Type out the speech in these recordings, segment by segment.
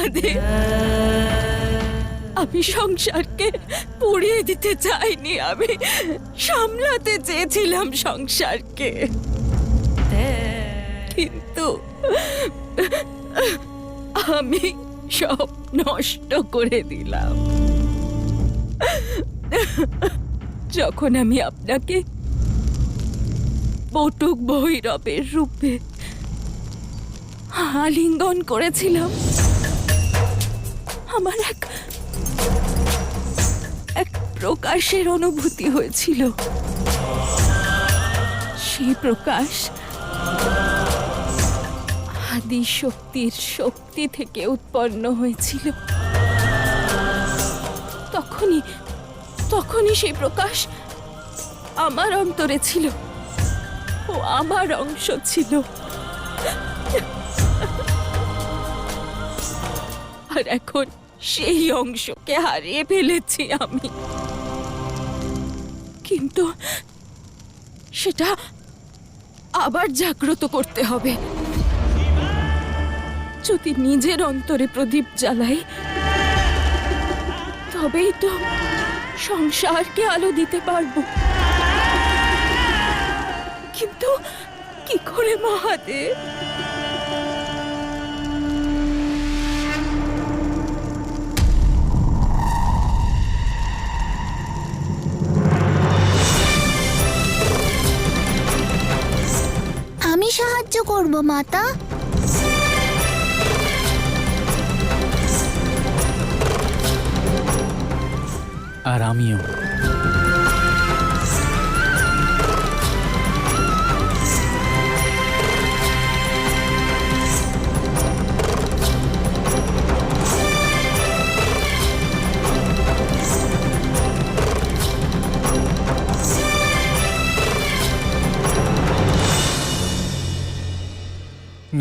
মহাদেব, আমি সংসারকে পুড়িয়ে দিতে চাইনি, আমি সামলাতে চেয়েছিলাম সংসারকে, কিন্তু আমি সব নষ্ট করে দিলাম। যখন আমি আপনাকে বটুক ভৈরবের রূপে আলিঙ্গন করেছিলাম, আমার এক প্রকাশের অনুভূতি হয়েছিল। সেই প্রকাশ আদি শক্তির শক্তি থেকে উৎপন্ন হয়েছিল। তখনই সেই প্রকাশ আমার অন্তরে ছিল, ও আমার অংশ ছিল। আর এখন সেই অংশকে হারিয়ে ফেলেছি আমি, কিন্তু সেটা আবার জাগ্রত করতে হবে। যদি নিজের অন্তরে প্রদীপ জ্বালাই, তবেই তো সংসারকে আলো দিতে পারবো। কিন্তু কি করে মহাদেব? আমি সাহায্য করব মাতা। আর আমিও।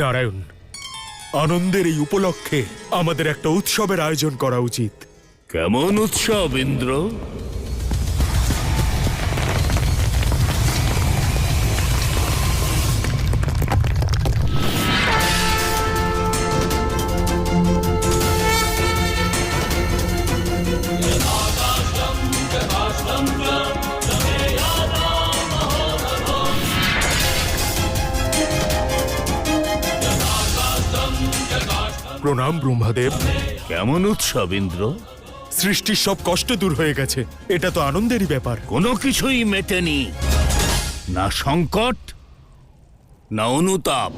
নারায়ণ, আনন্দের এই উপলক্ষে আমাদের একটা উৎসবের আয়োজন করা উচিত। কেমন উৎসব ইন্দ্র? প্রণাম ব্রহ্মাদেব। কেমন উৎসব ইন্দ্র? সৃষ্টির সব কষ্ট দূর হয়ে গেছে, এটা তো আনন্দেরই ব্যাপার। কোনো কিছুই মেটেনি, না সংকট না অনুতাপ।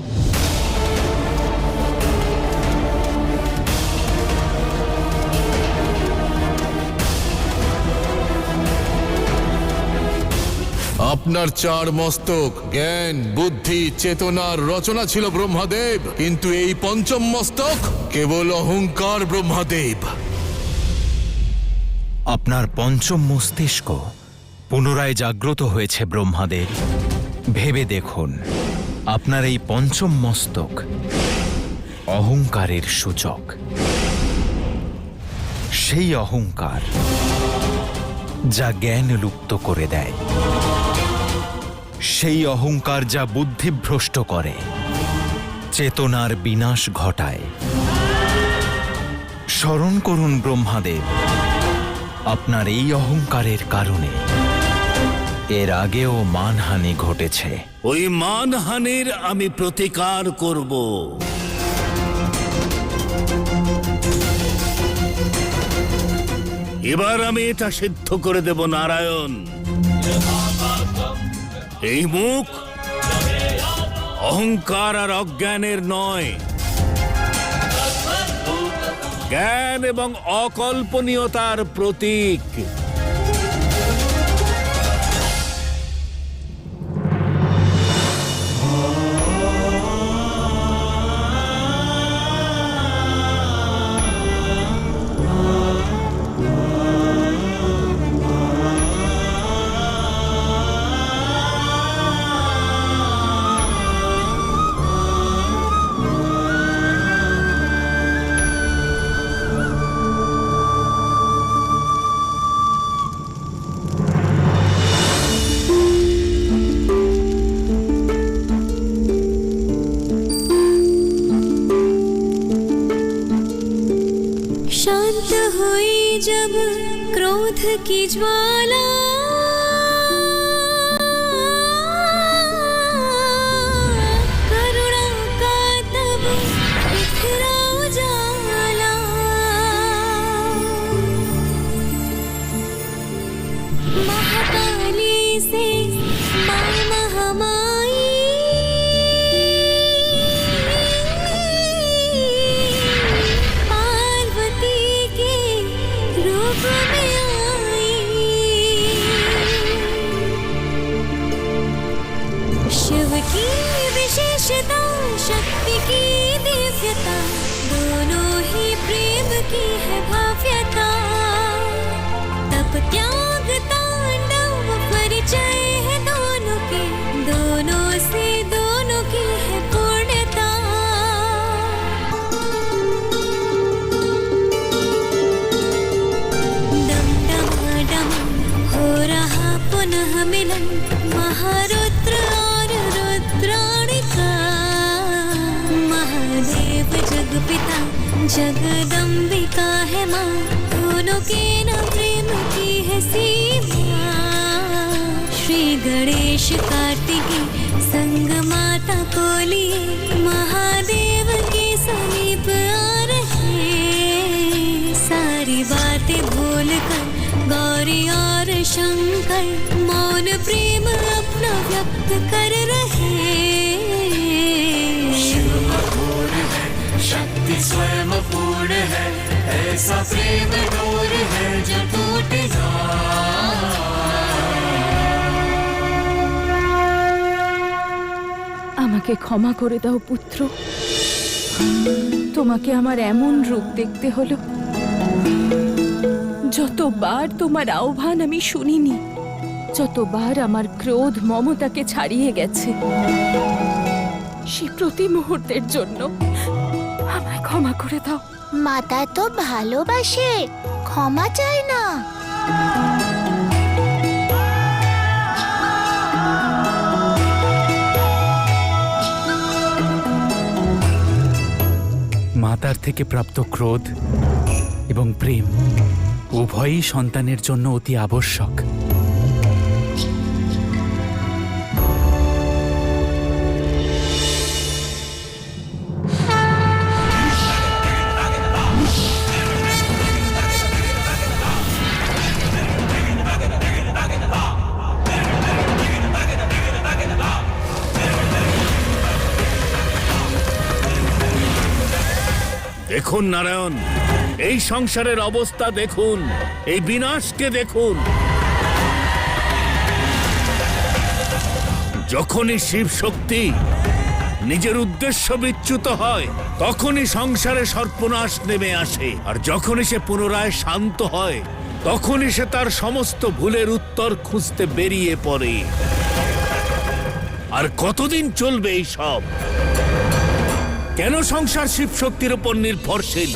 আপনার চার মস্তক জ্ঞান, বুদ্ধি, চেতনার রচনা ছিল ব্রহ্মাদেব, কিন্তু এই পঞ্চম মস্তক কেবল অহংকার ব্রহ্মাদেব। আপনার পঞ্চম মস্তিষ্ক পুনরায় জাগ্রত হয়েছে ব্রহ্মাদেব। ভেবে দেখুন, আপনার এই পঞ্চম মস্তক অহংকারের সূচক। সেই অহংকার যা জ্ঞান লুপ্ত করে দেয়, সেই অহংকার যা বুদ্ধিভ্রষ্ট করে, চেতনার বিনাশ ঘটায়। স্মরণ করুন ব্রহ্মাদেব, আপনার এই অহংকারের কারণে এর আগেও মানহানি ঘটেছে। ওই মানহানির আমি প্রতিকার করব। এবার আমি এটা সিদ্ধ করে দেব নারায়ণ। এই মুখ অহংকার আর অজ্ঞানের নয়, জ্ঞান এবং অকল্পনীয়তার প্রতীক। क्रोध की ज्वाला करुणा का तब बिखरा उजाला। महाकाली से मां महामाई पार्वती के रूप में आई। शिव की विशेषता शक्ति की दिव्यता दोनों ही प्रेम की है भव्यता। तप त्याग तांडव परिचय है दोनों के, दोनों से दोनों की है पूर्णता। डम डम डम हो रहा पुनः मिलन महारुद्र और रुद्राणिका। महादेव जगपिता जगदम्बिका है माँ, दोनों के न प्रेम की है सीमा। श्री गणेश कार्तिकी संग माता को लिए महादेव के समीप आ रहे। सारी बातें भूल कर गौरी और शंकर मौन प्रेम अपना व्यक्त कर रहे। शक्ति स्वयं पूर्ण है, ऐसा प्रेम डोर है जो टूट আমাকে ক্ষমা করে দাও পুত্র, তোমাকে আমার এমন রূপ দেখতে হলো। যতবার তোমার আহ্বান আমি শুনিনি, যতবার আমার ক্রোধ মমতাকে ছাড়িয়ে গেছে, সে প্রতি মুহূর্তের জন্য আমায় ক্ষমা করে দাও। মাতা তো ভালোবাসে, ক্ষমা চায় না। মাতার থেকে প্রাপ্ত ক্রোধ এবং প্রেম উভয়ই সন্তানের জন্য অতি আবশ্যক। দেখুন নারায়ণ, এই সংসারের অবস্থা দেখুন, এই বিনাশকে দেখুন। যখনই শিব শক্তি নিজের উদ্দেশ্য বিচ্যুত হয়, তখনই সংসারে সর্বনাশ নেমে আসে। আর যখনই সে পুনরায় শান্ত হয়, তখনই সে তার সমস্ত ভুলের উত্তর খুঁজতে বেরিয়ে পড়ে। আর কতদিন চলবে এই সব? কেন সংসার শিব শক্তির উপর নির্ভরশীল?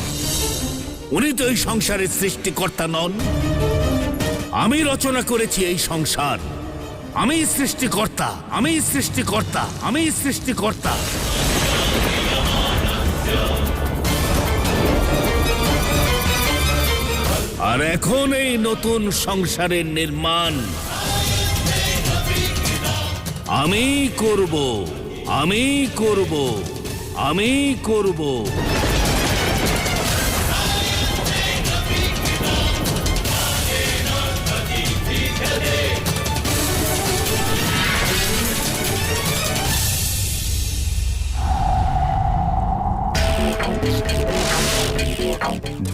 উনি তো এই সংসারের সৃষ্টিকর্তা নন। আমি রচনা করেছি এই সংসার, আমি সৃষ্টিকর্তা, আমি সৃষ্টিকর্তা, আমি সৃষ্টিকর্তা। আর এখন এই নতুন সংসারের নির্মাণ আমি করব, আমি করব, আমি করব।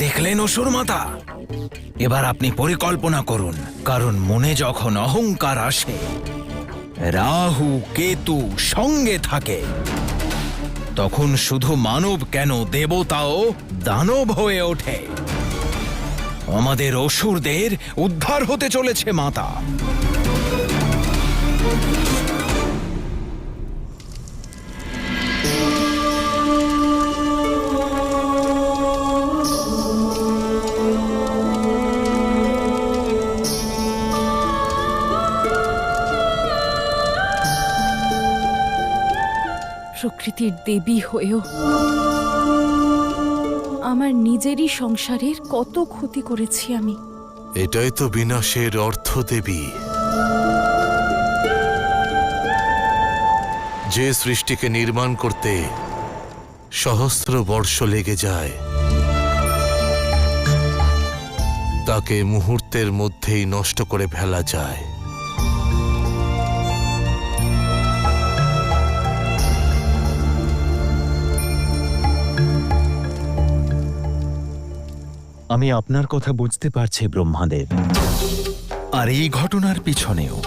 দেখলেন অসুর মাতা? এবার আপনি পরিকল্পনা করুন, কারণ মনে যখন অহংকার আসে, রাহু কেতু সঙ্গে থাকে, তখন শুধু মানব কেন দেবতাও দানব হয়ে ওঠে। আমাদের অসুরদের উদ্ধার হতে চলেছে মাতা। প্রকৃতির দেবী হয়েও আমার নিজেরই সংসারের কত ক্ষতি করেছি আমি। এটাই তো বিনাশের অর্থ, দেবী। যে সৃষ্টিকে নির্মাণ করতে সহস্র বর্ষ লেগে যায়, তাকে মুহূর্তের মধ্যেই নষ্ট করে ফেলা যায়। আমি আপনার কথা বুঝতে পারছি ব্রহ্মাদেব, আর এই ঘটনার পিছনেও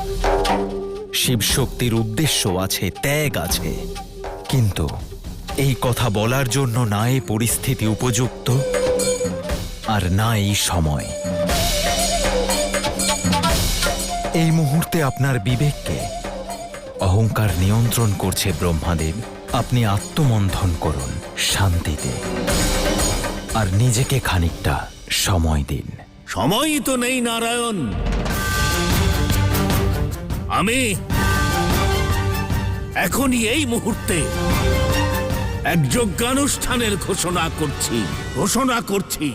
শিবশক্তির উদ্দেশ্য আছে, ত্যাগ আছে। কিন্তু এই কথা বলার জন্য না এই পরিস্থিতি উপযুক্ত, আর না এই সময়। এই মুহূর্তে আপনার বিবেককে অহংকার নিয়ন্ত্রণ করছে ব্রহ্মাদেব। আপনি আত্মমন্থন করুন শান্তিতে, আর নিজেকে খানিকটা সময় দিন। সময়ই তো নেই নারায়ণ। আমি এখনই এই মুহূর্তে এক যজ্ঞানুষ্ঠানের ঘোষণা করছি।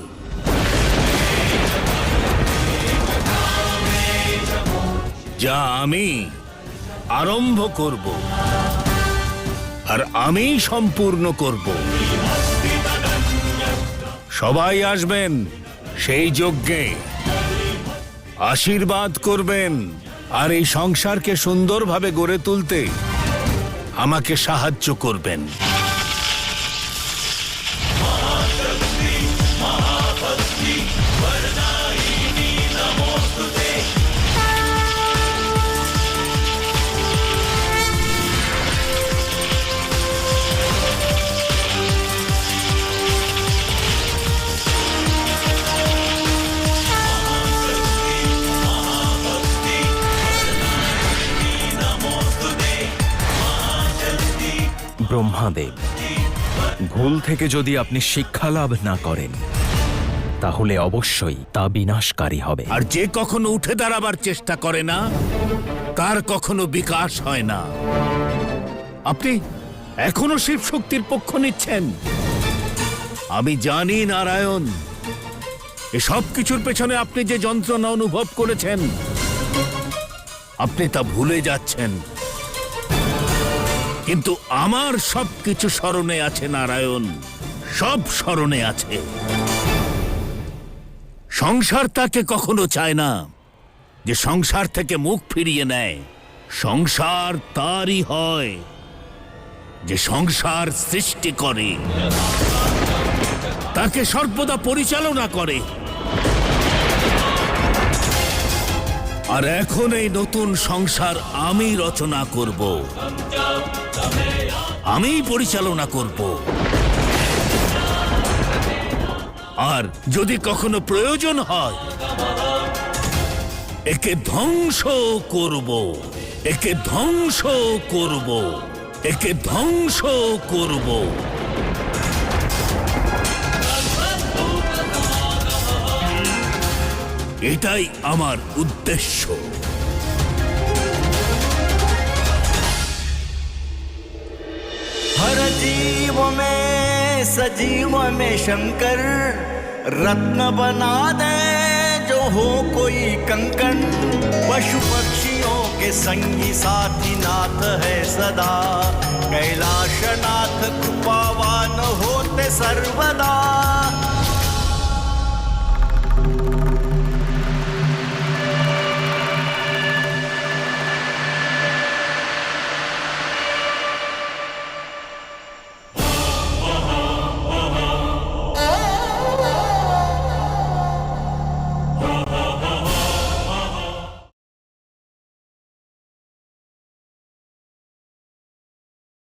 যা আমি আরম্ভ করব, আর আমি সম্পূর্ণ করব। সবাই আসবেন সেই যজ্ঞে, আশীর্বাদ করবেন, আর এই সংসারকে সুন্দরভাবে গড়ে তুলতে আমাকে সাহায্য করবেন। ব্রহ্মাদেব, ভুল থেকে যদি আপনি শিক্ষা লাভ না করেন, তাহলে অবশ্যই তা বিনাশকারী হবে। আর যে কখনো উঠে দাঁড়াবার চেষ্টা করে না, তার কখনো বিকাশ হয় না। আপনি এখনো শিব শক্তির পক্ষ নিচ্ছেন। আমি জানি নারায়ণ, এসব কিছুর পেছনে আপনি যে যন্ত্রণা অনুভব করেছেন, আপনি তা ভুলে যাচ্ছেন। কিন্তু আমার সবকিছু স্মরণে আছে নারায়ণ, সব স্মরণে আছে। সংসার তাকে কখনো চায় না যে সংসার থেকে মুখ ফিরিয়ে নেয়। সংসার তারই হয় যে সংসার সৃষ্টি করে, তাকে সর্বদা পরিচালনা করে। আর এখন এই নতুন সংসার আমি রচনা করব, আমিই পরিচালনা করব। আর যদি কখনো প্রয়োজন হয়, একে ধ্বংস করব, একে ধ্বংস করব, একে ধ্বংস করব। এটাই আমার উদ্দেশ্য। हर जीव में सजीव में शंकर रत्न बना दे जो हो कोई कंकण। पशु पक्षियों के संगी साथी नाथ है सदा, कैलाशनाथ कृपावान होते सर्वदा।